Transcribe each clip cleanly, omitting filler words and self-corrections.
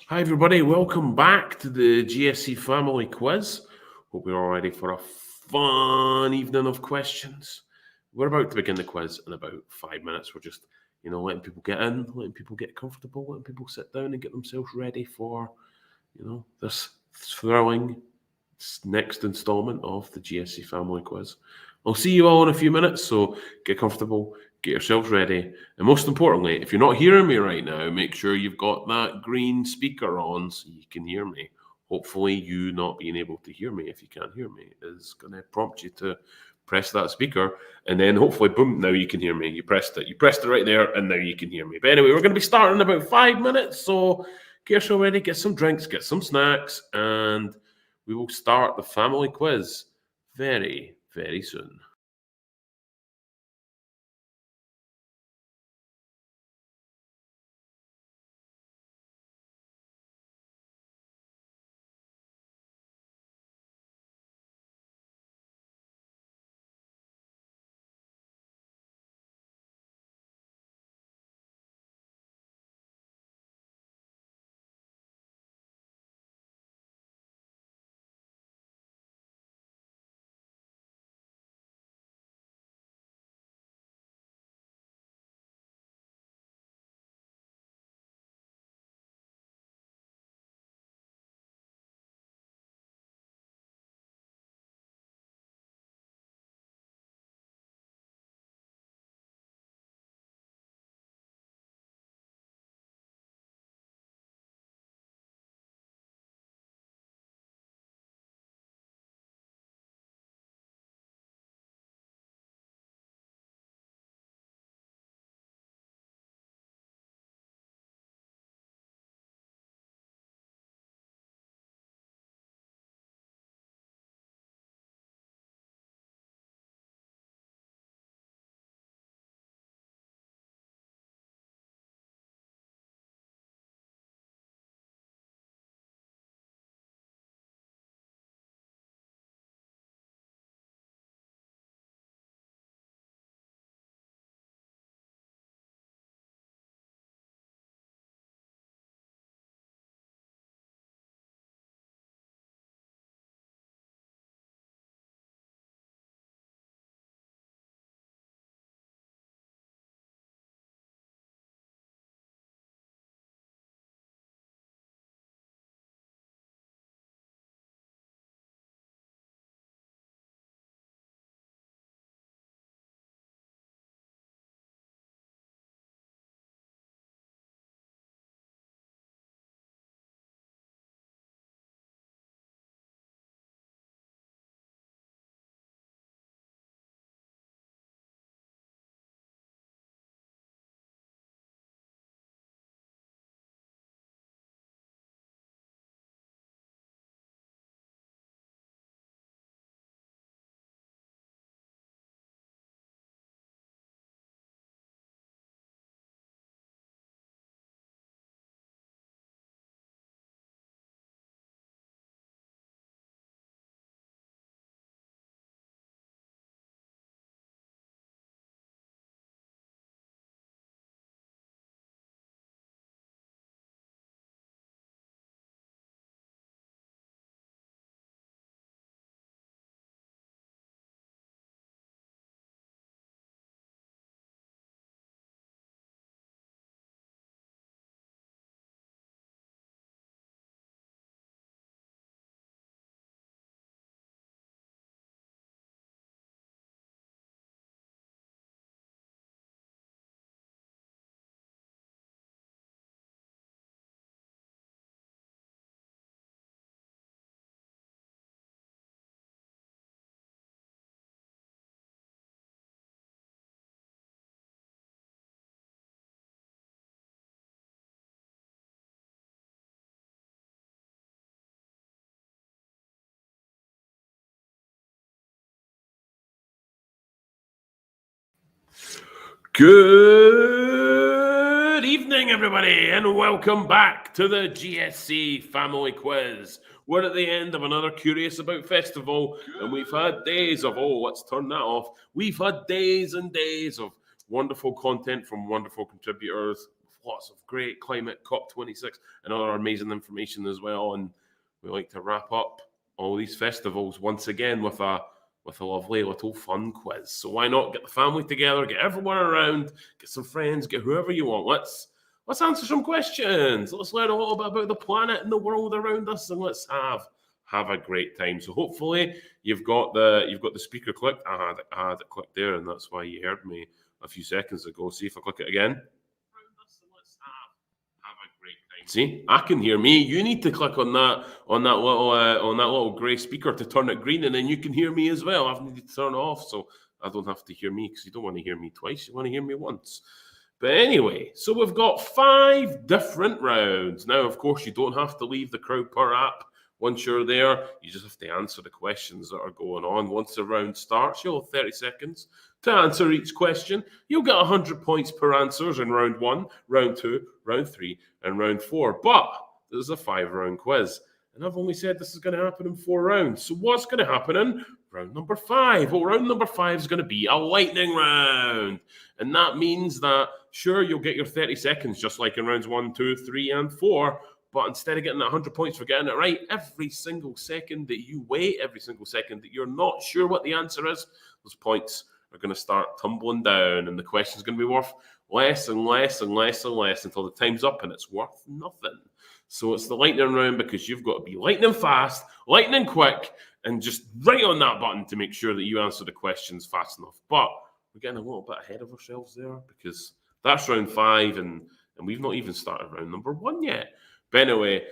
Hi, everybody. Welcome back to the GSC Family Quiz. Hope you're all ready for a fun evening of questions. We're about to begin the quiz in about 5 minutes. We're just, letting people get in, letting people get comfortable, letting people sit down and get themselves ready for, this thrilling next installment of the GSC Family Quiz. I'll see you all in a few minutes, so get comfortable, get yourselves ready, and most importantly, if you're not hearing me right now, make sure you've got that green speaker on so you can hear me. Hopefully, you not being able to hear me if you can't hear me is going to prompt you to press that speaker, and then hopefully, boom, now you can hear me. You pressed it right there, and now you can hear me. But anyway, we're going to be starting in about 5 minutes, so get yourself ready, get some drinks, get some snacks, and we will start the family quiz very, very soon. Good evening, everybody, and welcome back to the GSC Family Quiz. We're at the end of another Curious About festival, and we've had days of, let's turn that off. We've had days and days of wonderful content from wonderful contributors, lots of great climate COP26 and other amazing information as well. And we like to wrap up all these festivals once again with a lovely little fun quiz. So why not get the family together, get everyone around, get some friends, get whoever you want. Let's answer some questions. Let's learn a little bit about the planet and the world around us, and let's have a great time. So hopefully you've got the speaker clicked. I had it clicked there, and that's why you heard me a few seconds ago. See if I click it again. Have a great time. See, I can hear me. You need to click on that little grey speaker to turn it green, and then you can hear me as well. I've needed to turn it off so I don't have to hear me, because you don't want to hear me twice. You want to hear me once. But anyway, so we've got 5 different rounds. Now, of course, you don't have to leave the Crowdpur app. Once you're there, you just have to answer the questions that are going on. Once the round starts, you'll have 30 seconds to answer each question. You'll get 100 points per answers in round 1, round 2, round 3, and round 4. But this is a 5-round quiz, and I've only said this is going to happen in 4 rounds. So what's going to happen in round number 5? Well, round number 5 is going to be a lightning round. And that means that, sure, you'll get your 30 seconds, just like in rounds 1, 2, 3, and 4. But instead of getting that 100 points for getting it right, every single second that you wait, every single second that you're not sure what the answer is, those points are going to start tumbling down, and the question is going to be worth less and less and less and less until the time's up and it's worth nothing. So it's the lightning round, because you've got to be lightning fast, lightning quick, and just right on that button to make sure that you answer the questions fast enough. But we're getting a little bit ahead of ourselves there, because that's round 5, and we've not even started round number 1 yet. But anyway,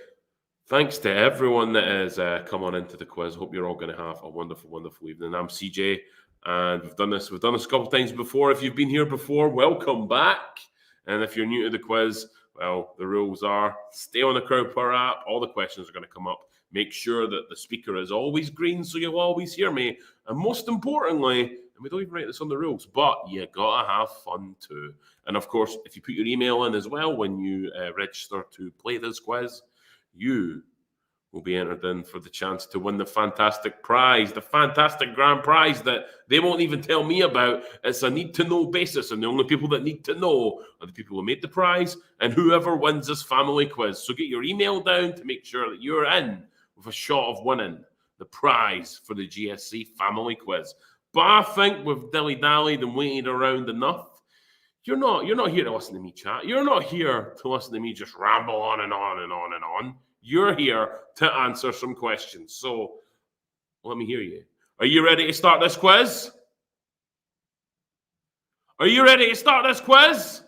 thanks to everyone that has come on into the quiz. Hope you're all going to have a wonderful, wonderful evening. I'm CJ, and we've done this a couple of times before. If you've been here before, welcome back. And if you're new to the quiz, well, the rules are stay on the Crowdpur app. All the questions are going to come up. Make sure that the speaker is always green so you'll always hear me. And most importantly, and we don't even write this on the rules, but you got to have fun too. And of course, if you put your email in as well when you register to play this quiz, you will be entered in for the chance to win the fantastic prize, the fantastic grand prize that they won't even tell me about. It's a need-to-know basis, and the only people that need to know are the people who made the prize and whoever wins this family quiz. So get your email down to make sure that you're in with a shot of winning the prize for the GSC family quiz. But I think we've dilly-dallied and waited around enough. You're not here to listen to me chat. You're not here to listen to me just ramble on and on and on and on. You're here to answer some questions. So let me hear you. Are you ready to start this quiz? Are you ready to start this quiz?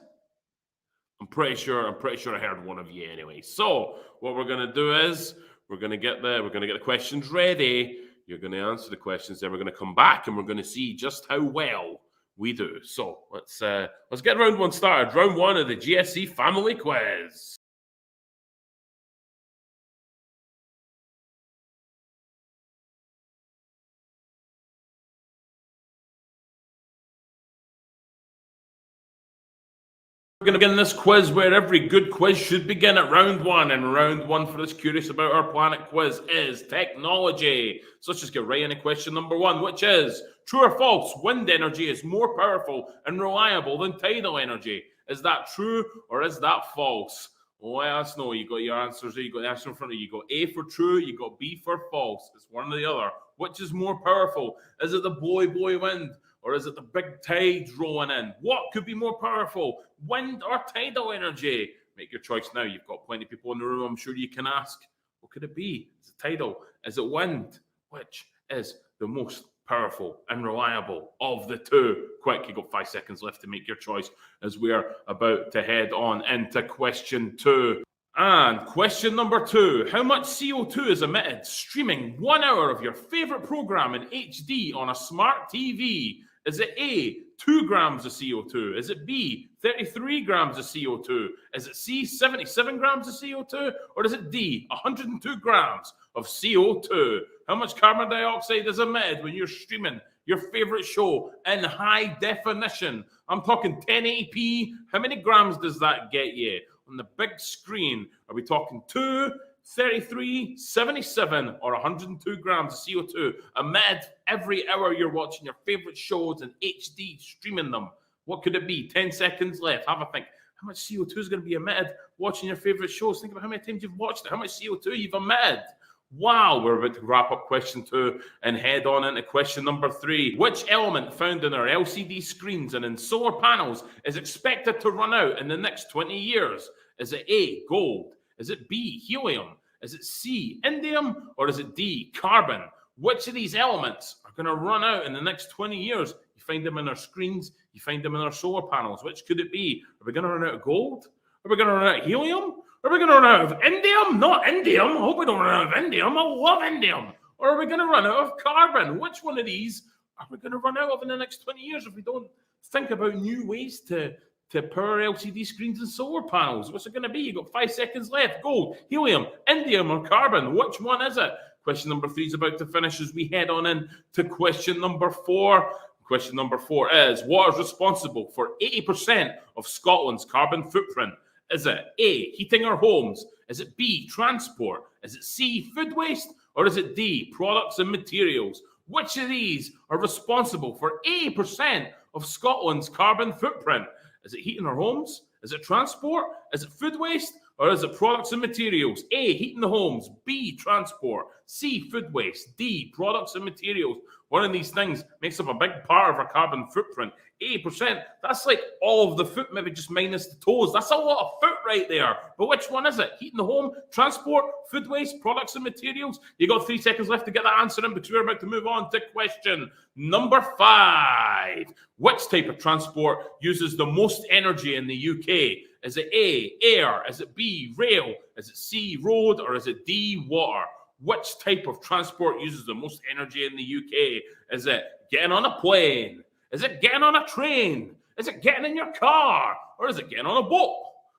I'm pretty sure I heard one of you anyway. So what we're gonna do is we're gonna get the questions ready. You're gonna answer the questions, then we're gonna come back and we're gonna see just how well we do. So let's get round 1 started. Round 1 of the GSC family quiz. We're going to begin this quiz where every good quiz should begin at round 1. And round 1 for this Curious About Our Planet quiz is technology. So let's just get right into question number 1, which is, true or false, wind energy is more powerful and reliable than tidal energy. Is that true or is that false? Let us know. You got your answers there. You got the answer in front of you. You got A for true. You got B for false. It's one or the other. Which is more powerful? Is it the boy wind? Or is it the big tides rolling in? What could be more powerful, wind or tidal energy? Make your choice now. You've got plenty of people in the room. I'm sure you can ask. What could it be? Is it tidal? Is it wind? Which is the most powerful and reliable of the two? Quick, you've got 5 seconds left to make your choice as we're about to head on into question 2. And question number 2, how much CO2 is emitted streaming 1 hour of your favorite program in HD on a smart TV? Is it A, 2 grams of CO2? Is it B, 33 grams of CO2? Is it C, 77 grams of CO2? Or is it D, 102 grams of CO2? How much carbon dioxide is emitted when you're streaming your favorite show in high definition? I'm talking 1080p. How many grams does that get you? On the big screen, are we talking 2, 33, 77, or 102 grams of CO2 emitted every hour you're watching your favorite shows in HD, streaming them? What could it be? 10 seconds left. Have a think. how much CO2 is going to be emitted watching your favorite shows. Think about how many times you've watched it, how much CO2 you've emitted. Wow, we're about to wrap up question 2 and head on into question number 3. Which element found in our LCD screens and in solar panels is expected to run out in the next 20 years? Is it A, gold? Is it B, helium? Is it C, indium? Or is it D, carbon? Which of these elements are going to run out in the next 20 years? You find them in our screens, you find them in our solar panels. Which could it be? Are we going to run out of gold? Are we going to run out of helium? Are we going to run out of indium? Not indium. I hope we don't run out of indium. I love indium. Or are we going to run out of carbon? Which one of these are we going to run out of in the next 20 years if we don't think about new ways to power LCD screens and solar panels? What's it going to be? You've got 5 seconds left. Gold, helium, indium, or carbon? Which one is it? Question number 3 is about to finish as we head on in to question number 4. Question number 4 is, what is responsible for 80% of Scotland's carbon footprint? Is it A, heating our homes? Is it B, transport? Is it C, food waste? Or is it D, products and materials? Which of these are responsible for 80% of Scotland's carbon footprint? Is it heating our homes? Is it transport? Is it food waste? Or is it products and materials? A, heating the homes. B, transport. C, food waste. D, products and materials. One of these things makes up a big part of our carbon footprint. 80%. That's like all of the foot, maybe just minus the toes. That's a lot of foot right there. But which one is it? Heating the home, transport, food waste, products and materials? You got 3 seconds left to get that answer in because we're about to move on to question number 5. Which type of transport uses the most energy in the UK? Is it A, air? Is it B, rail? Is it C, road? Or is it D, water? Which type of transport uses the most energy in the UK? Is it getting on a plane? Is it getting on a train? Is it getting in your car? Or is it getting on a boat?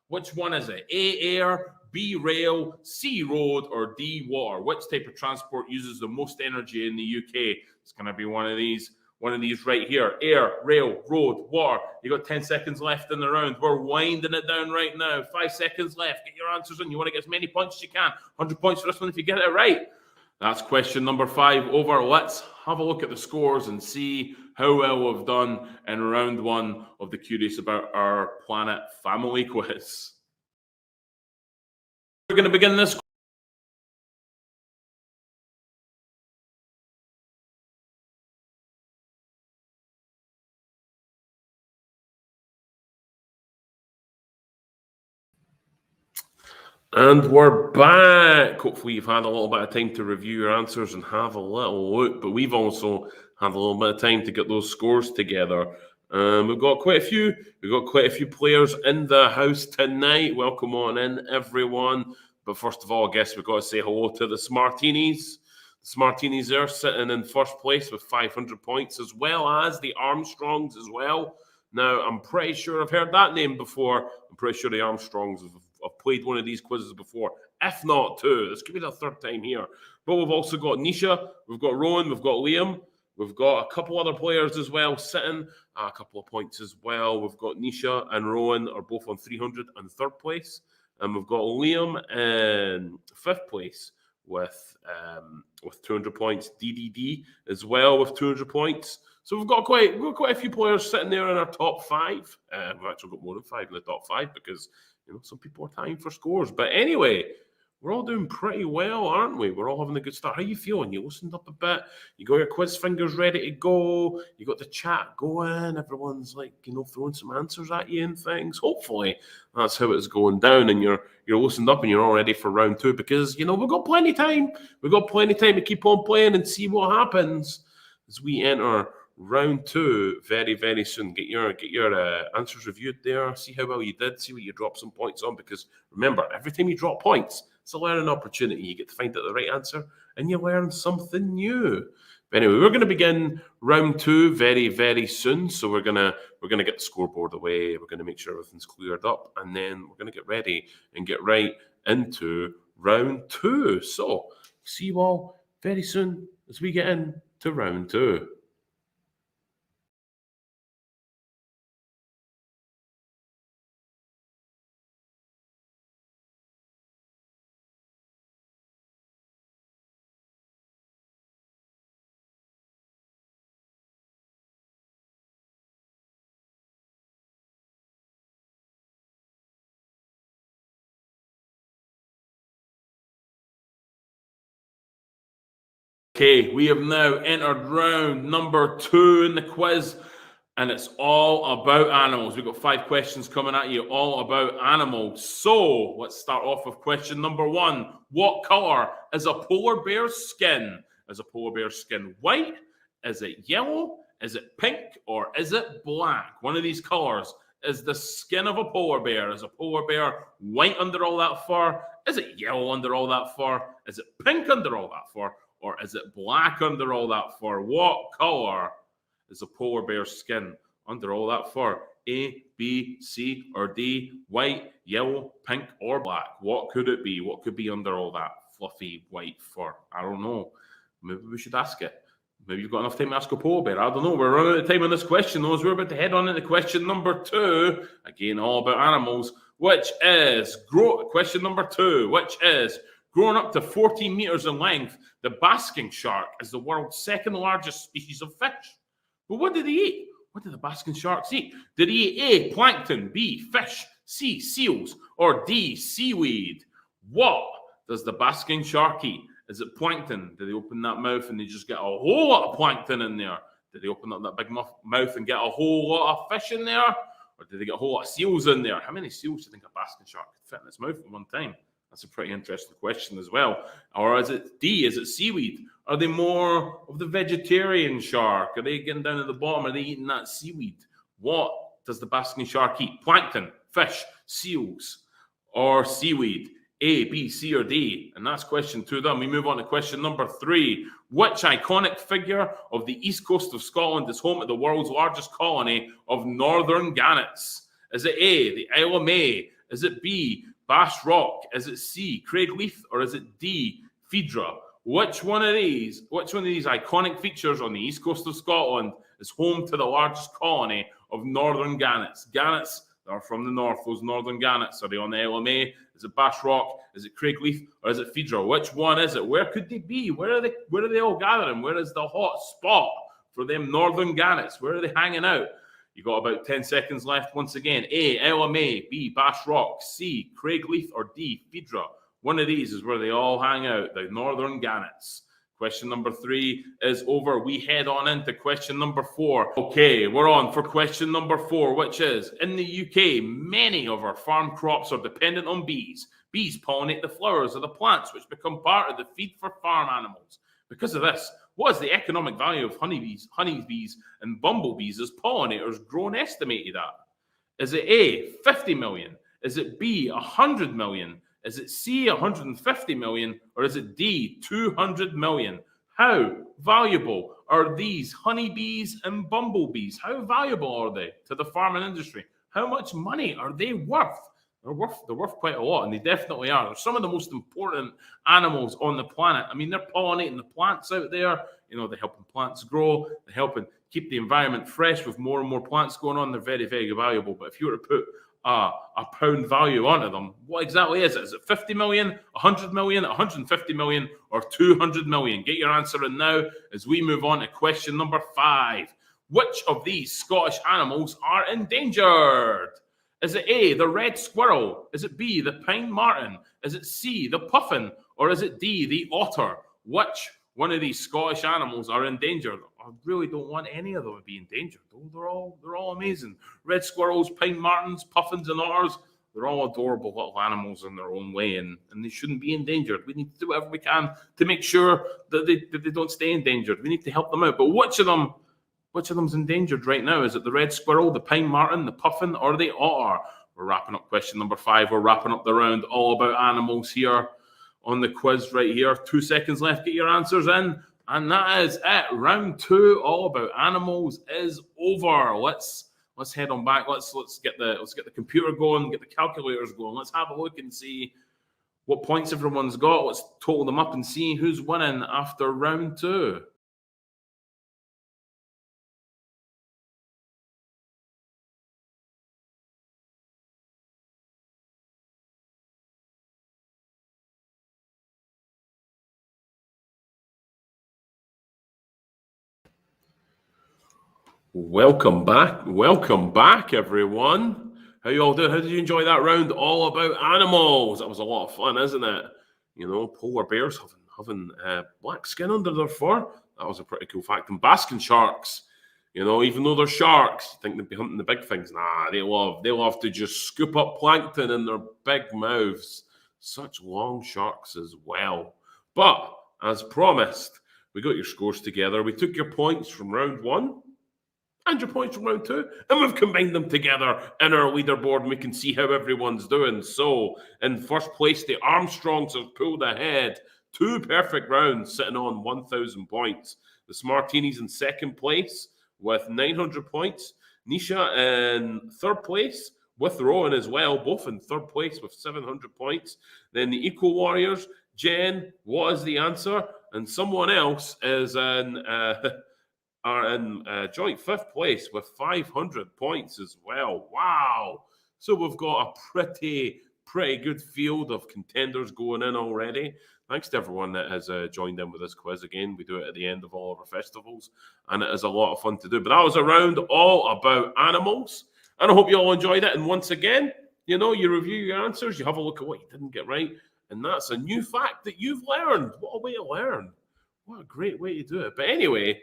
Which one is it? A, air, B, rail, C, road, or D, water? Which type of transport uses the most energy in the UK? It's going to be one of these right here. Air, rail, road, water. You got 10 seconds left in the round. We're winding it down right now. 5 seconds left. Get your answers in. You want to get as many points as you can. 100 points for this one if you get it right. That's question number 5 over. Let's have a look at the scores and see how well we've done in round 1 of the Curious About Our Planet family quiz. We're going to begin this. And we're back. Hopefully you've had a little bit of time to review your answers and have a little look, but we've also had a little bit of time to get those scores together. We've got quite a few players in the house tonight. Welcome on in, everyone. But first of all, I guess we've got to say hello to the Smartinis. The Smartinis are sitting in first place with 500 points, as well as the Armstrongs as well. Now, I'm pretty sure I've heard that name before. I'm pretty sure the Armstrongs have played one of these quizzes before, if not two. This could be the third time here. But we've also got Nisha, we've got Rowan, we've got Liam, we've got a couple other players as well sitting a couple of points as well. We've got Nisha and Rowan are both on 300 and third place, and we've got Liam in fifth place with 200 points. DDD as well with 200 points. So we've got quite a few players sitting there in our top 5. We've actually got more than 5 in the top 5 because some people are tying for scores. But anyway, we're all doing pretty well, aren't we? We're all having a good start. How are you feeling? You loosened up a bit? You got your quiz fingers ready to go? You got the chat going? Everyone's throwing some answers at you and things. Hopefully that's how it's going down, and you're loosened up and you're all ready for round 2 because we've got plenty of time. We've got plenty of time to keep on playing and see what happens as we enter round 2 very, very soon. Get your answers reviewed there. See how well you did. See what you drop some points on. Because remember, every time you drop points, it's a learning opportunity. You get to find out the right answer, and you learn something new. But anyway, we're going to begin round 2 very, very soon. So we're gonna get the scoreboard away. We're going to make sure everything's cleared up, and then we're going to get ready and get right into round 2. So see you all very soon as we get into round 2. Okay, we have now entered round number 2 in the quiz, and it's all about animals. We've got 5 questions coming at you, all about animals. So let's start off with question number 1. What color is a polar bear's skin? Is a polar bear's skin white? Is it yellow? Is it pink? Or is it black? One of these colors is the skin of a polar bear. Is a polar bear white under all that fur? Is it yellow under all that fur? Is it pink under all that fur? Or is it black under all that fur? What color is a polar bear's skin under all that fur? A, B, C, or D? White, yellow, pink, or black? What could it be? What could be under all that fluffy white fur? I don't know. Maybe we should ask it. Maybe you've got enough time to ask a polar bear. I don't know. We're running out of time on this question, though, as we're about to head on into question number 2. Again, all about animals, which is question number 2, which is growing up to 14 meters in length, the basking shark is the world's second largest species of fish. But what did he eat? What did the basking sharks eat? Did he eat A, plankton, B, fish, C, seals, or D, seaweed? What does the basking shark eat? Is it plankton? Do they open that mouth and they just get a whole lot of plankton in there? Do they open up that big mouth and get a whole lot of fish in there? Or do they get a whole lot of seals in there? How many seals do you think a basking shark could fit in its mouth at one time? That's a pretty interesting question as well. Or is it D? Is it seaweed? Are they more of the vegetarian shark? Are they getting down at the bottom? Are they eating that seaweed? What does the basking shark eat? Plankton, fish, seals, or seaweed? A, B, C, or D? And that's question 2 done. We move on to question number 3. Which iconic figure of the east coast of Scotland is home to the world's largest colony of northern gannets? Is it A, the Isle of May? Is it B, Bass Rock? Is it C, Craigleith? Or is it D, Phaedra? Which one of these iconic features on the east coast of Scotland is home to the largest colony of northern gannets? Gannets that are from the north, those northern gannets. Are they on the Isle of May? Is it Bass Rock? Is it Craigleith? Or is it Phaedra? Which one is it? Where could they be? Where are they all gathering? Where is the hot spot for them northern gannets? Where are they hanging out? You got about 10 seconds left. Once again, A, Isle of May, B, Bass Rock, C, Craigleith, or D, Phaedra. One of these is where they all hang out, the northern gannets. Question number 3 is over. We head on into question number 4. Okay, we're on for question number 4, which is, in the UK, many of our farm crops are dependent on bees. Bees pollinate the flowers of the plants, which become part of the feed for farm animals. Because of this, what is the economic value of honeybees, and bumblebees as pollinators grown estimated at? Is it A, 50 million? Is it B, 100 million? Is it C, 150 million? Or is it D, 200 million? How valuable are these honeybees and bumblebees? How valuable are they to the farming industry? How much money are they worth? They're worth quite a lot, and they definitely are. They're some of the most important animals on the planet. I mean, they're pollinating the plants out there. You know, they're helping plants grow. They're helping keep the environment fresh with more and more plants going on. They're very, very valuable. But if you were to put a pound value onto them, what exactly is it? Is it 50 million, 100 million, 150 million, or 200 million? Get your answer in now as we move on to question number 5. Which of these Scottish animals are endangered? Is it A, the red squirrel? Is it B, the pine marten? Is it C, the puffin? Or is it D, the otter? Which one of these Scottish animals are endangered? I really don't want any of them to be endangered. They're all amazing. Red squirrels, pine martens, puffins, and otters. They're all adorable little animals in their own way, and they shouldn't be endangered. We need to do whatever we can to make sure that they don't stay endangered. We need to help them out. But which of them's endangered right now? Is it the red squirrel, the pine marten, the puffin, or the otter? We're wrapping up question number 5. We're wrapping up the round all about animals here on the quiz right here. 2 seconds left. Get your answers in. And that is it. Round 2, all about animals, is over. Let's head on back. Let's get the computer going, get the calculators going. Let's have a look and see what points everyone's got. Let's total them up and see who's winning after round 2. Welcome back, everyone. How you all doing? How did you enjoy that round all about animals? That was a lot of fun, isn't it? You know, polar bears having black skin under their fur. That was a pretty cool fact. And basking sharks, even though they're sharks, you think they'd be hunting the big things. Nah, they love to just scoop up plankton in their big mouths. Such long sharks as well. But as promised, we got your scores together. We took your points from round 1 and your points from round 2, and we've combined them together in our leaderboard, and we can see how everyone's doing. So, in first place, the Armstrongs have pulled ahead. 2 perfect rounds, sitting on 1,000 points. The Smartinis in second place with 900 points. Nisha in third place with Rowan as well, both in third place with 700 points. Then the Eco Warriors, Jen, what is the answer? And someone else is are in joint 5th place with 500 points as well. Wow. So we've got a pretty good field of contenders going in already. Thanks to everyone that has joined in with this quiz. Again, we do it at the end of all of our festivals, and it is a lot of fun to do. But that was a round all about animals, and I hope you all enjoyed it. And once again, you review your answers, you have a look at what you didn't get right, and that's a new fact that you've learned. What a way to learn. What a great way to do it. But anyway,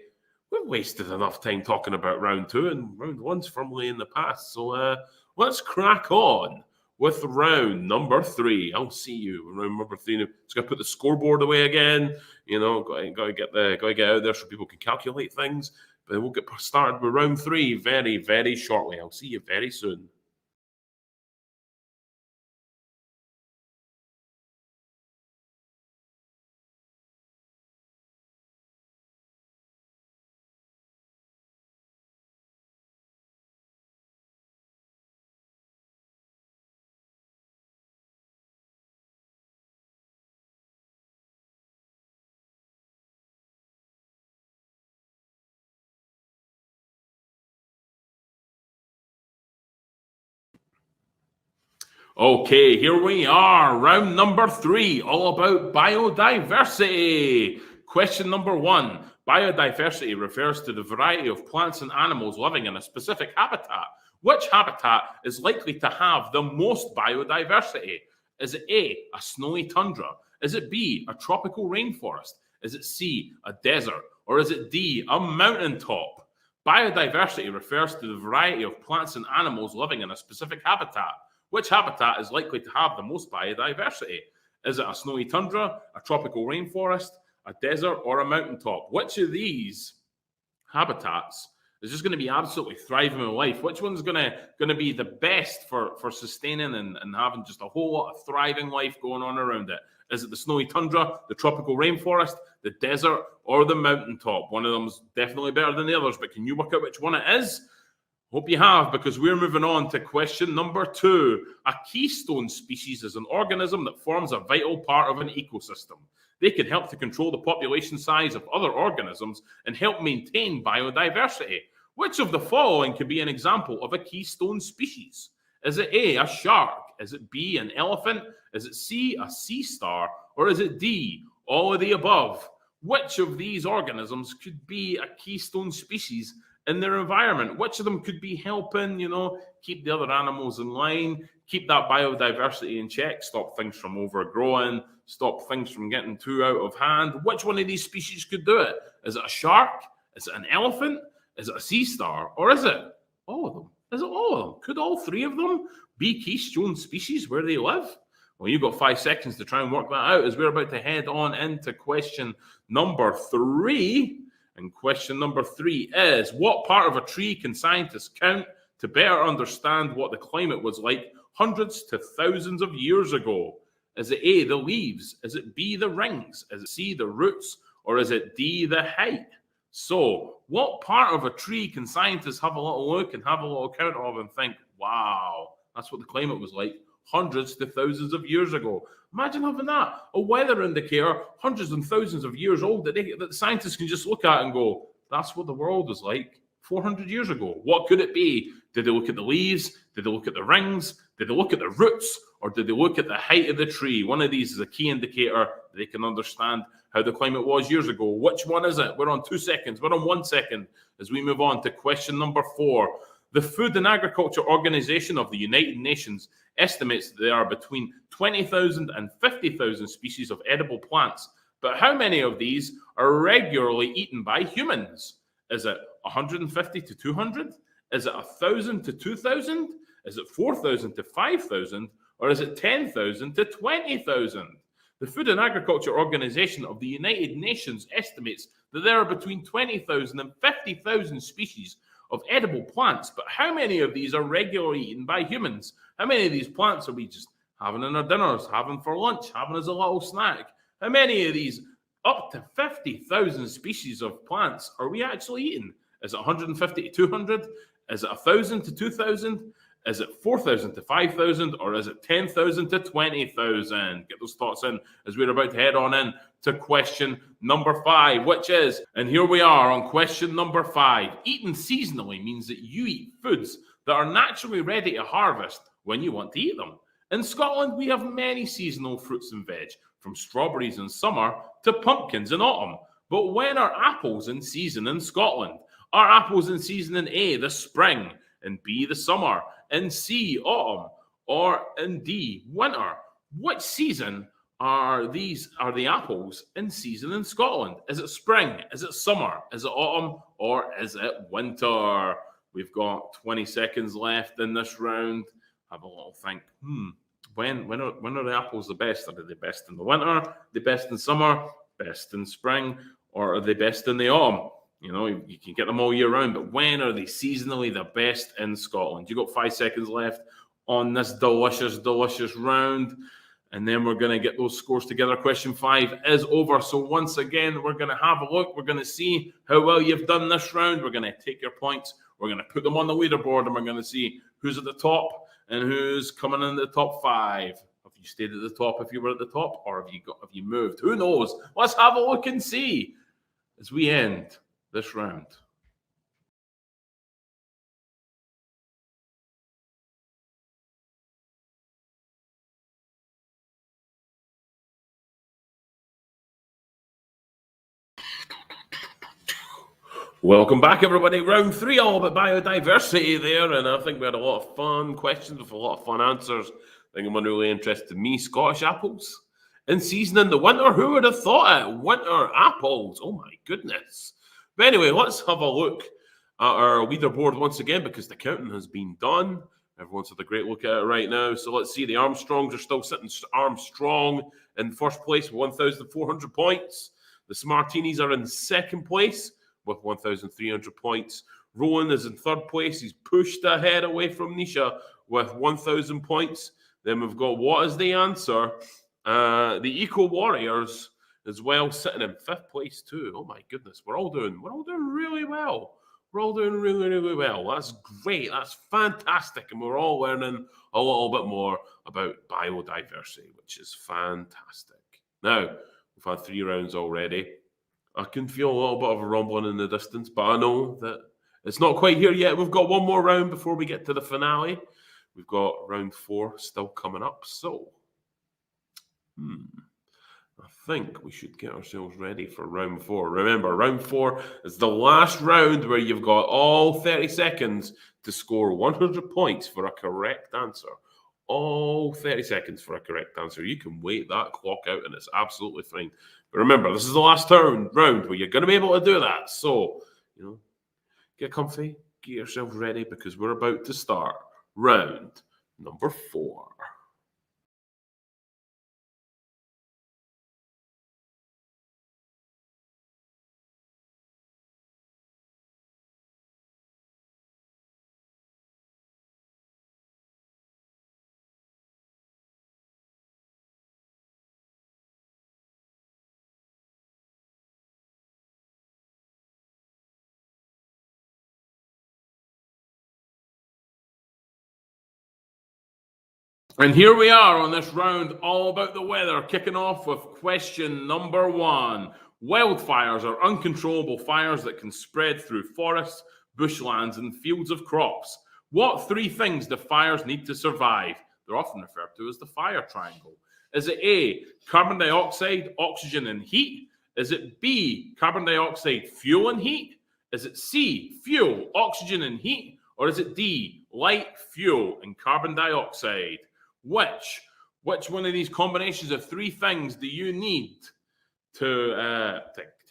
we've wasted enough time talking about round 2, and round 1's firmly in the past. So let's crack on with round number 3. I'll see you in round number 3. Just got to put the scoreboard away again. Got to get out there so people can calculate things. But we'll get started with round 3 very, very shortly. I'll see you very soon. Okay, here we are. Round number 3, all about biodiversity. Question number 1. Biodiversity refers to the variety of plants and animals living in a specific habitat. Which habitat is likely to have the most biodiversity? Is it A, a snowy tundra? Is it B, a tropical rainforest? Is it C, a desert? Or is it D, a mountaintop? Biodiversity refers to the variety of plants and animals living in a specific habitat. Which habitat is likely to have the most biodiversity? Is it a snowy tundra, a tropical rainforest, a desert, or a mountaintop? Which of these habitats is just going to be absolutely thriving in life? Which one's going to be the best for sustaining and having just a whole lot of thriving life going on around it? Is it the snowy tundra, the tropical rainforest, the desert, or the mountaintop? One of them's definitely better than the others, but can you work out which one it is? Hope you have, because we're moving on to question number 2. A keystone species is an organism that forms a vital part of an ecosystem. They can help to control the population size of other organisms and help maintain biodiversity. Which of the following could be an example of a keystone species? Is it A, a shark? Is it B, an elephant? Is it C, a sea star? Or is it D, all of the above? Which of these organisms could be a keystone species in their environment? Which of them could be helping, keep the other animals in line, keep that biodiversity in check, stop things from overgrowing, stop things from getting too out of hand? Which one of these species could do it? Is it a shark? Is it an elephant? Is it a sea star? Or is it all of them? Is it all of them? Could all 3 of them be keystone species where they live? Well, you've got 5 seconds to try and work that out as we're about to head on into question number 3. And question number 3 is, what part of a tree can scientists count to better understand what the climate was like hundreds to thousands of years ago? Is it A, the leaves? Is it B, the rings? Is it C, the roots? Or is it D, the height? So, what part of a tree can scientists have a little look and have a little count of and think, wow, that's what the climate was like hundreds to thousands of years ago? Imagine having that, a weather indicator hundreds and thousands of years old that the scientists can just look at and go, that's what the world was like 400 years ago. What could it be? Did they look at the leaves? Did they look at the rings? Did they look at the roots? Or did they look at the height of the tree? One of these is a key indicator that they can understand how the climate was years ago. Which one is it? We're on 2 seconds. We're on 1 second as we move on to question number 4. The Food and Agriculture Organization of the United Nations estimates that there are between 20,000 and 50,000 species of edible plants But how many of these are regularly eaten by humans? Is it 150 to 200? Is it 1,000 to 2,000? Is it 4,000 to 5,000? Or is it 10,000 to 20,000? The Food and Agriculture Organization of the United Nations estimates that there are between 20,000 and 50,000 species of edible plants, but how many of these are regularly eaten by humans? How many of these plants are we just having in our dinners, having for lunch, having as a little snack? How many of these up to 50,000 species of plants are we actually eating? Is it 150 to 200? Is it 1,000 to 2,000? Is it 4,000 to 5,000? Or is it 10,000 to 20,000? Get those thoughts in as we're about to head on in to question number 5, which is, and here we are on question number 5. Eating seasonally means that you eat foods that are naturally ready to harvest when you want to eat them. In Scotland, we have many seasonal fruits and veg, from strawberries in summer to pumpkins in autumn. But when are apples in season in Scotland? Are apples in season in A, the spring, in B, the summer, in C, autumn, or in D, winter? Which season are the apples in season in Scotland? Is it spring? Is it summer? Is it autumn? Or is it winter? We've got 20 seconds left in this round. Have a little think. When are the apples the best? Are they the best in the winter, the best in summer, best in spring, or are they best in the autumn? You know, you can get them all year round, but when are they seasonally the best in Scotland? You've got 5 seconds left on this delicious, delicious round, and then we're going to get those scores together. Question 5 is over. So once again, we're going to have a look. We're going to see how well you've done this round. We're going to take your points. We're going to put them on the leaderboard, and we're going to see who's at the top and who's coming in the top 5. Have you stayed at the top if you were at the top, or have you moved? Who knows? Let's have a look and see as we end this round. Welcome back, everybody. Round 3, all about biodiversity there, and I think we had a lot of fun questions with a lot of fun answers. I think one really interested me. Scottish apples in season in the winter. Who would have thought it? Winter apples. Oh my goodness. But anyway, let's have a look at our leaderboard once again, because the counting has been done. Everyone's had a great look at it right now. So let's see. The Armstrongs are still sitting Armstrong in first place with 1,400 points. The Smartinis are in second place with 1,300 points. Rowan is in third place. He's pushed ahead away from Nisha with 1,000 points. Then we've got What is the Answer? The Eco Warriors as well, sitting in fifth place too. Oh my goodness, we're all doing really well. We're all doing really, really well. That's great. That's fantastic. And we're all learning a little bit more about biodiversity, which is fantastic. Now, we've had 3 rounds already. I can feel a little bit of a rumbling in the distance, but I know that it's not quite here yet. We've got one more round before we get to the finale. We've got round 4 still coming up. So, I think we should get ourselves ready for round 4. Remember, round 4 is the last round where you've got all 30 seconds to score 100 points for a correct answer. All 30 seconds for a correct answer. You can wait that clock out and it's absolutely fine. But remember, this is the last round where you're going to be able to do that. So, get comfy, get yourself ready, because we're about to start round number 4. And here we are on this round, all about the weather, kicking off with question number 1. Wildfires are uncontrollable fires that can spread through forests, bushlands, and fields of crops. What 3 things do fires need to survive? They're often referred to as the fire triangle. Is it A, carbon dioxide, oxygen, and heat? Is it B, carbon dioxide, fuel, and heat? Is it C, fuel, oxygen, and heat? Or is it D, light, fuel, and carbon dioxide? Which one of these combinations of 3 things do you need to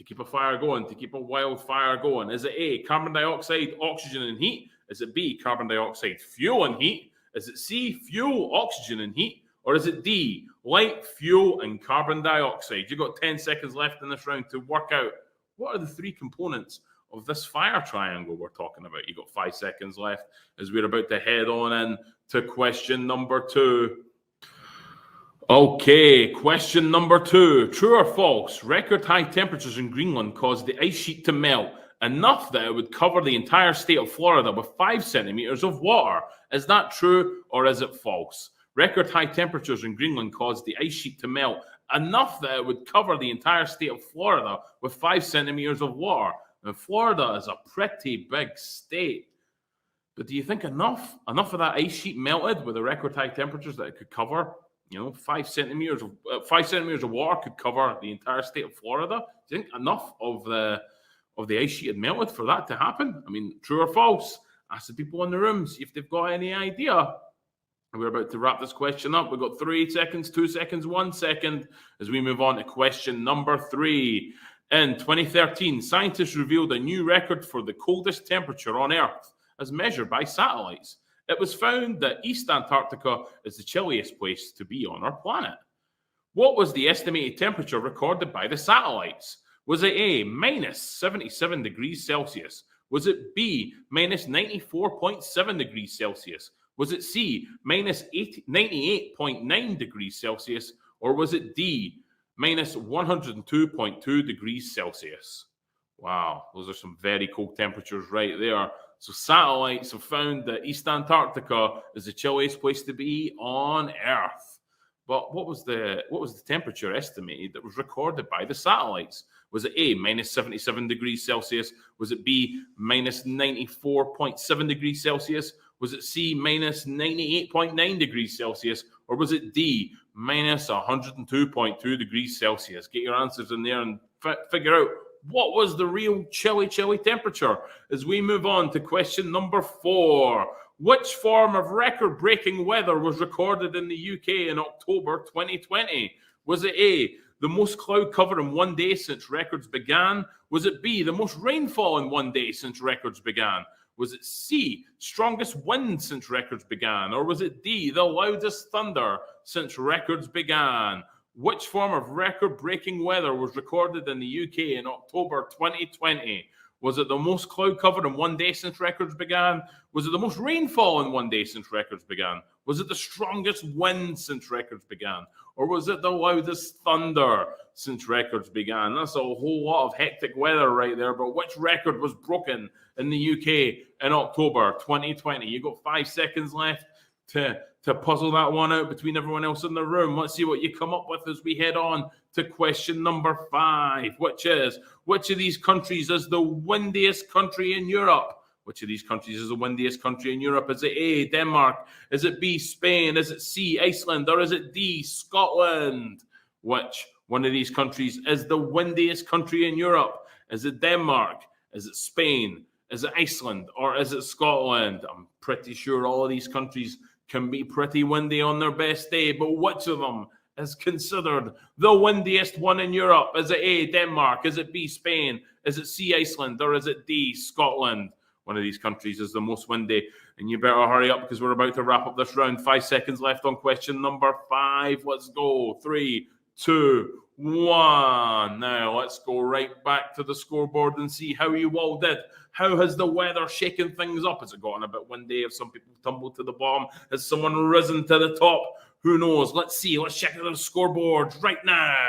keep a fire going, to keep a wildfire going? Is it A, carbon dioxide, oxygen, and heat? Is it B, carbon dioxide, fuel, and heat? Is it C, fuel, oxygen, and heat? Or is it D, light, fuel, and carbon dioxide? You've got 10 seconds left in this round to work out what are the three components of this fire triangle we're talking about. You've got 5 seconds left as we're about to head on in to question number 2. Okay, question number 2. True or false? Record high temperatures in Greenland caused the ice sheet to melt enough that it would cover the entire state of Florida with 5 centimeters of water. Is that true or is it false? Record high temperatures in Greenland caused the ice sheet to melt enough that it would cover the entire state of Florida with 5 centimeters of water. Now, Florida is a pretty big state. But do you think enough of that ice sheet melted with the record high temperatures that it could cover? 5 centimeters of water could cover the entire state of Florida. Do you think enough of the ice sheet had melted for that to happen? I mean, true or false? Ask the people in the room, see if they've got any idea. We're about to wrap this question up. We've got 3 seconds, 2 seconds, 1 second as we move on to question number 3. In 2013, scientists revealed a new record for the coldest temperature on Earth as measured by satellites. It was found that East Antarctica is the chilliest place to be on our planet. What was the estimated temperature recorded by the satellites? Was it A, minus 77 degrees Celsius? Was it B, minus 94.7 degrees Celsius? Was it C, minus 98.9 degrees Celsius? Or was it D, minus 102.2 degrees Celsius? Wow, those are some very cold temperatures right there. So satellites have found that East Antarctica is the chilliest place to be on Earth. But what was the temperature estimated that was recorded by the satellites? Was it A, minus 77 degrees Celsius? Was it B, minus 94.7 degrees Celsius? Was it C, minus 98.9 degrees Celsius? Or was it D, minus 102.2 degrees Celsius? Get your answers in there and figure out what was the real chilly temperature. As we move on to question number 4. Which form of record-breaking weather was recorded in the UK in October 2020? Was it A, the most cloud cover in one day since records began? Was it B, the most rainfall in one day since records began? Was it C, strongest wind since records began? Or was it D, the loudest thunder since records began? Which form of record-breaking weather was recorded in the UK in October 2020? Was it the most cloud cover in one day since records began? Was it the most rainfall in one day since records began? Was it the strongest wind since records began? Or was it the loudest thunder since records began? That's a whole lot of hectic weather right there, but which record was broken in the UK in October 2020? You've got 5 seconds left to puzzle that one out between everyone else in the room. Let's see what you come up with as we head on to question number 5, which of these countries is the windiest country in Europe? Which of these countries is the windiest country in Europe? Is it A, Denmark? Is it B, Spain? Is it C, Iceland? Or is it D, Scotland? Which one of these countries is the windiest country in Europe? Is it Denmark? Is it Spain? Is it Iceland? Or is it Scotland? I'm pretty sure all of these countries can be pretty windy on their best day, but which of them is considered the windiest one in Europe? Is it A, Denmark? Is it B, Spain? Is it C, Iceland? Or is it D, Scotland? One of these countries is the most windy, and you better hurry up because we're about to wrap up this round. 5 seconds left on question number 5. Let's go. 3, 2, 1. Now let's go right back to the scoreboard and see how you all did. How has the weather shaken things up? Has it gotten a bit windy? Have some people tumbled to the bottom? Has someone risen to the top? Who knows? Let's see. Let's check out the scoreboards right now.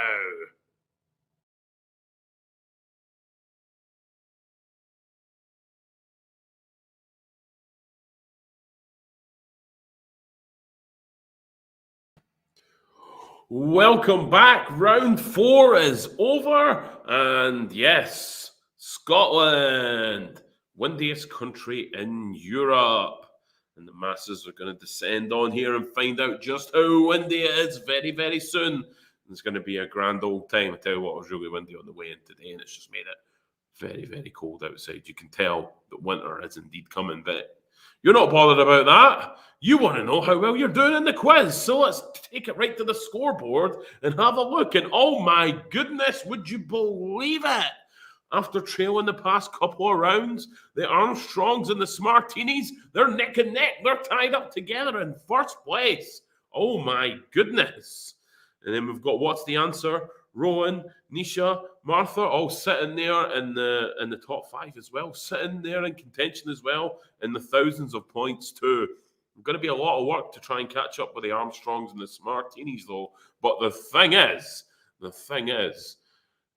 Welcome back. Round 4 is over. And yes, Scotland, windiest country in Europe. And the masses are going to descend on here and find out just how windy it is very, very soon. It's going to be a grand old time. I tell you what, it was really windy on the way in today, and it's just made it very, very cold outside. You can tell that winter is indeed coming, but You're not bothered about that. You want to know how well you're doing in the quiz. So let's take it right to the scoreboard and have a look. And oh my goodness, would you believe it? After trailing the past couple of rounds, the Armstrongs and the Smartinis, they're neck and neck. They're tied up together in first place. Oh my goodness. And then we've got what's the answer? Rowan, Nisha, Martha, all sitting there in the top 5 as well, sitting there in contention as well, in the thousands of points too. It's going to be a lot of work to try and catch up with the Armstrongs and the Smartinis though. But the thing is,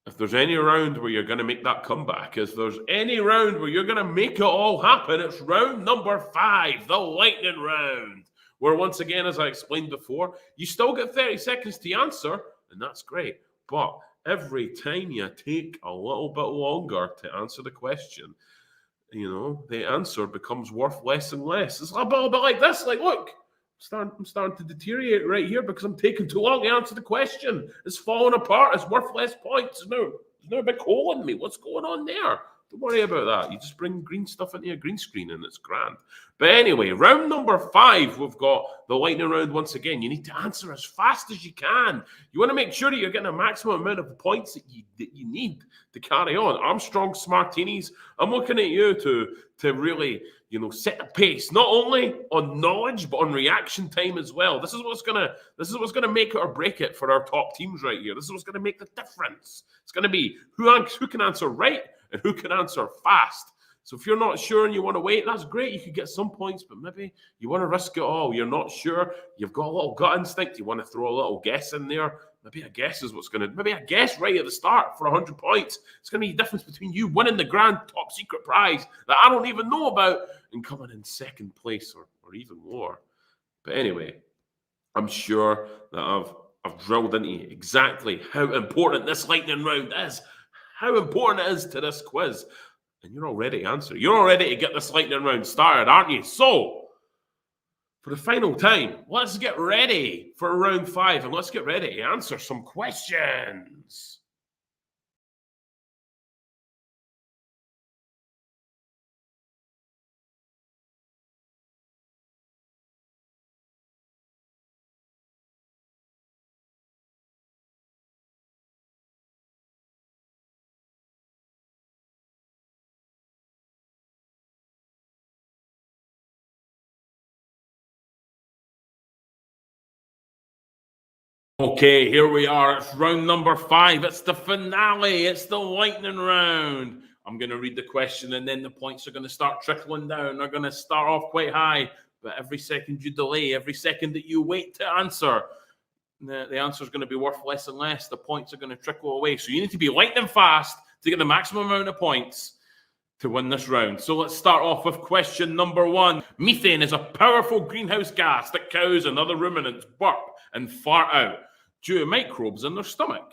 if there's any round where you're going to make that comeback, if there's any round where you're going to make it all happen, it's round number 5, the lightning round, where once again, as I explained before, you still get 30 seconds to answer, and that's great. But every time you take a little bit longer to answer the question, the answer becomes worth less and less. It's a bit like this. Like, look, I'm starting to deteriorate right here because I'm taking too long to answer the question. It's falling apart. It's worth less points. There's no big hole in me. What's going on there? Don't worry about that. You just bring green stuff into your green screen and it's grand. But anyway, round number 5, we've got the lightning round once again. You need to answer as fast as you can. You want to make sure that you're getting a maximum amount of points that you need to carry on. Armstrong, Smartinis, I'm looking at you to really, set a pace, not only on knowledge, but on reaction time as well. This is what's gonna make it or break it for our top teams right here. This is what's gonna make the difference. It's gonna be who can answer right and who can answer fast. So if you're not sure and you want to wait, that's great. You could get some points, but maybe you want to risk it all. You're not sure. You've got a little gut instinct. You want to throw a little guess in there. Maybe a guess is maybe a guess right at the start for 100 points. It's going to be the difference between you winning the grand top secret prize that I don't even know about and coming in second place or even more. But anyway, I'm sure that I've drilled into exactly how important this lightning round is, how important it is to this quiz. And you're all ready to answer. You're all ready to get this lightning round started, aren't you? So, for the final time, let's get ready for round 5 and let's get ready to answer some questions. Okay, here we are. It's round number 5. It's the finale. It's the lightning round. I'm going to read the question and then the points are going to start trickling down. They're going to start off quite high, but every second you delay, every second that you wait to answer, the answer is going to be worth less and less. The points are going to trickle away. So you need to be lightning fast to get the maximum amount of points to win this round. So let's start off with question number 1. Methane is a powerful greenhouse gas that cows and other ruminants burp and fart out due to microbes in their stomach.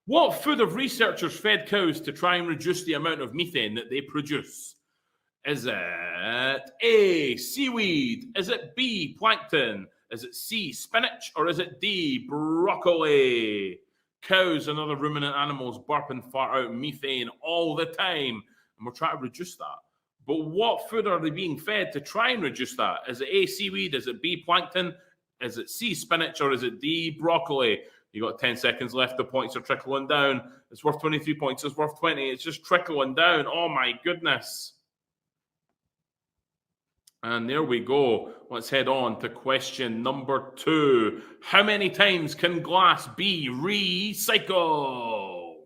What food have researchers fed cows to try and reduce the amount of methane that they produce? Is it A, seaweed? Is it B, plankton? Is it C, spinach? Or is it D, broccoli? Cows and other ruminant animals burp and fart out methane all the time, and we're trying to reduce that. But what food are they being fed to try and reduce that? Is it A, seaweed? Is it B, plankton? Is it C, spinach? Or is it D, broccoli? You got 10 seconds left. The points are trickling down. It's worth 23 points. It's worth 20. It's just trickling down. Oh, my goodness. And there we go. Let's head on to question number 2. How many times can glass be recycled?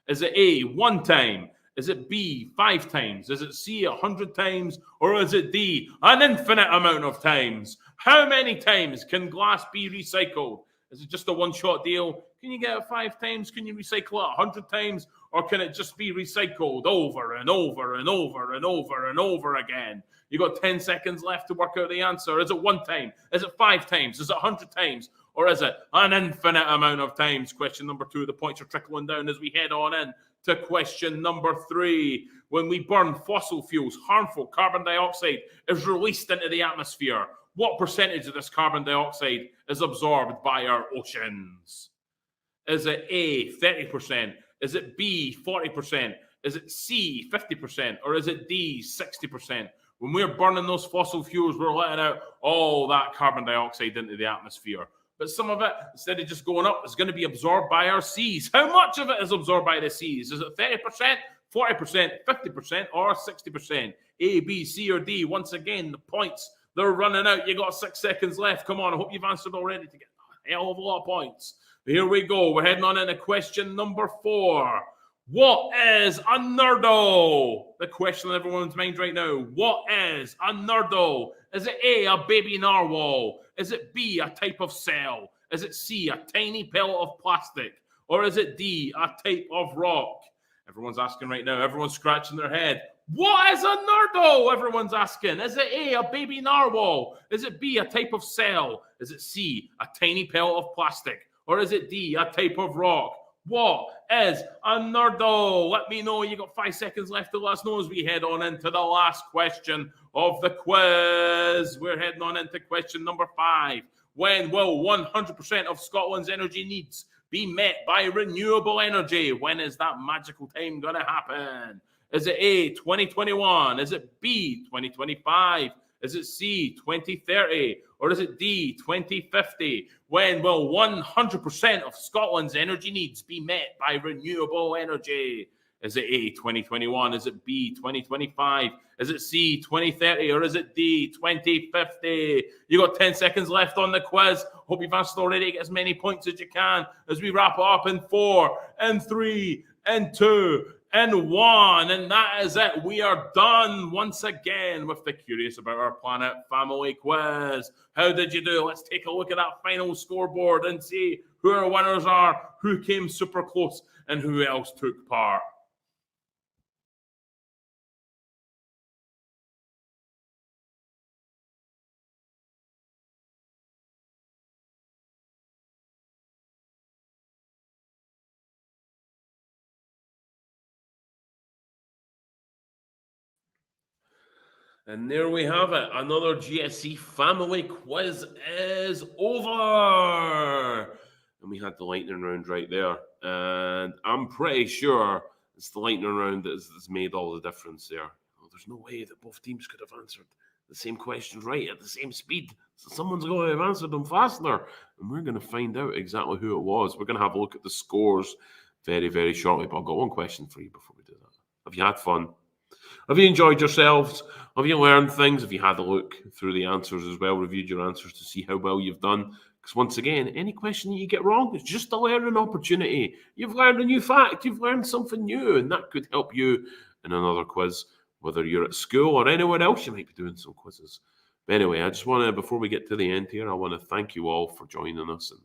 Is it A, 1 time? Is it B, 5 times? Is it C, 100 times? Or is it D, an infinite amount of times? How many times can glass be recycled? Is it just a one-shot deal? Can you get it 5 times? Can you recycle it 100 times? Or can it just be recycled over and over and over and over and over again? You got 10 seconds left to work out the answer. Is it 1 time? Is it 5 times? Is it 100 times? Or is it an infinite amount of times? Question number 2. The points are trickling down as we head on in to question number 3. When we burn fossil fuels, harmful carbon dioxide is released into the atmosphere. What percentage of this carbon dioxide is absorbed by our oceans? Is it A, 30%? Is it B, 40%? Is it C, 50%? Or is it D, 60%? When we're burning those fossil fuels, we're letting out all that carbon dioxide into the atmosphere. But some of it, instead of just going up, is going to be absorbed by our seas. How much of it is absorbed by the seas? Is it 30%, 40%, 50%, or 60%? A, B, C, or D? Once again, the points, they're running out. You got 6 seconds left. Come on, I hope you've answered already to get a hell of a lot of points. Here we go. We're heading on into question number 4. What is a Nerdo? The question on everyone's mind right now. What is a Nerdo? Is it A, a baby narwhal? Is it B, a type of cell? Is it C, a tiny pellet of plastic? Or is it D, a type of rock? Everyone's asking right now. Everyone's scratching their head. What is a Nerdo? Everyone's asking. Is it A, a baby narwhal? Is it B, a type of cell? Is it C, a tiny pellet of plastic? Or is it D, a type of rock? What is a Nerdo? Let me know. You got 5 seconds left to let us know as we head on into the last question of the quiz. We're heading on into question number 5. When will 100% of Scotland's energy needs be met by renewable energy? When is that magical time going to happen? Is it A, 2021? Is it B, 2025? Is it C, 2030? Or is it D, 2050? When will 100% of Scotland's energy needs be met by renewable energy? Is it A, 2021? Is it B, 2025? Is it C, 2030? Or is it D, 2050? You got 10 seconds left on the quiz. Hope you've answered already. Get as many points as you can as we wrap it up in 4 and 3 and 2 and 1. And that is it. We are done once again with the Curious About Our Planet family quiz. How did you do? Let's take a look at that final scoreboard and see who our winners are, who came super close, and who else took part. And there we have it. Another GSC family quiz is over. And we had the lightning round right there. And I'm pretty sure it's the lightning round that's made all the difference there. Well, there's no way that both teams could have answered the same questions right at the same speed. So someone's going to have answered them faster. And we're going to find out exactly who it was. We're going to have a look at the scores very, very shortly. But I've got one question for you before we do that. Have you had fun? Have you enjoyed yourselves? Have you learned things? Have you had a look through the answers as well, reviewed your answers to see how well you've done? Because once again, any question that you get wrong is just a learning opportunity. You've learned a new fact. You've learned something new, and that could help you in another quiz, whether you're at school or anywhere else you might be doing some quizzes. But anyway, I just want to, before we get to the end here, I want to thank you all for joining us and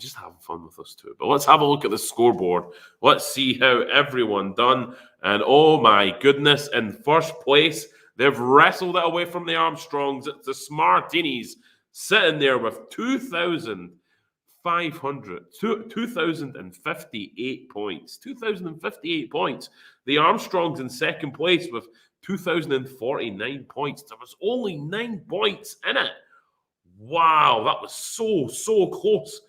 just having fun with us too. But let's have a look at the scoreboard. Let's see how everyone done. And oh my goodness, in first place, they've wrestled it away from the Armstrongs. It's the Smartinis sitting there with 2,058 points. 2,058 points. The Armstrongs in second place with 2,049 points. There was only 9 points in it. Wow, that was so close.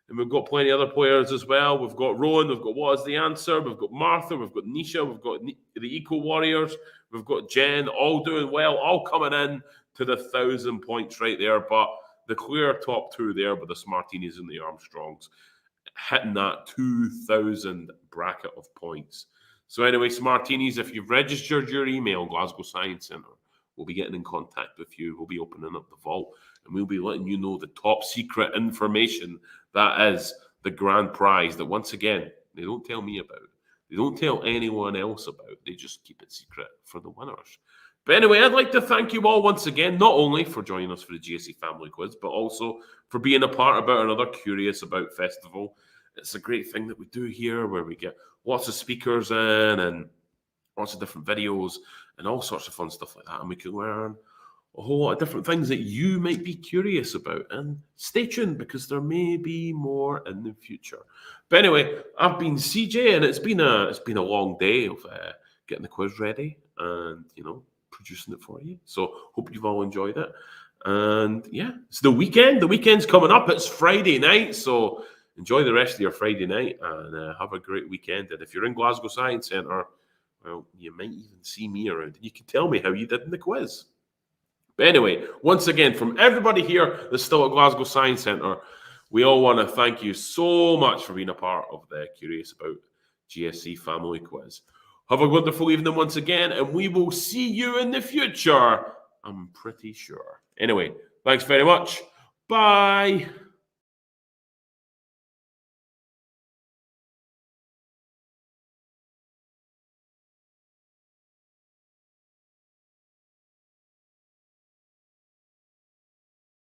And we've got plenty of other players as well. We've got Rowan, we've got What Is the Answer, we've got Martha, we've got Nisha, we've got the Eco Warriors, we've got Jen, all doing well, all coming in to the 1,000 points right there. But the clear top two there with the Smartinis and the Armstrongs, hitting that 2,000 bracket of points. So anyway, Smartinis, if you've registered your email, Glasgow Science Centre, we'll be getting in contact with you. We'll be opening up the vault and we'll be letting you know the top secret information that is the grand prize that, once again, they don't tell me about. They don't tell anyone else about. They just keep it secret for the winners. But anyway, I'd like to thank you all once again, not only for joining us for the GSC Family Quiz, but also for being a part about another Curious About festival. It's a great thing that we do here where we get lots of speakers in and lots of different videos and all sorts of fun stuff like that. And we can learn a whole lot of different things that you might be curious about. And stay tuned because there may be more in the future. But anyway, I've been CJ, and it's been a long day of getting the quiz ready and, producing it for you. So hope you've all enjoyed it. And yeah, it's the weekend. The weekend's coming up. It's Friday night. So enjoy the rest of your Friday night and have a great weekend. And if you're in Glasgow Science Centre, well, you might even see me around and you can tell me how you did in the quiz. But anyway, once again, from everybody here that's still at Glasgow Science Centre, we all want to thank you so much for being a part of the Curious About GSC family quiz. Have a wonderful evening once again, and we will see you in the future, I'm pretty sure. Anyway, thanks very much. Bye.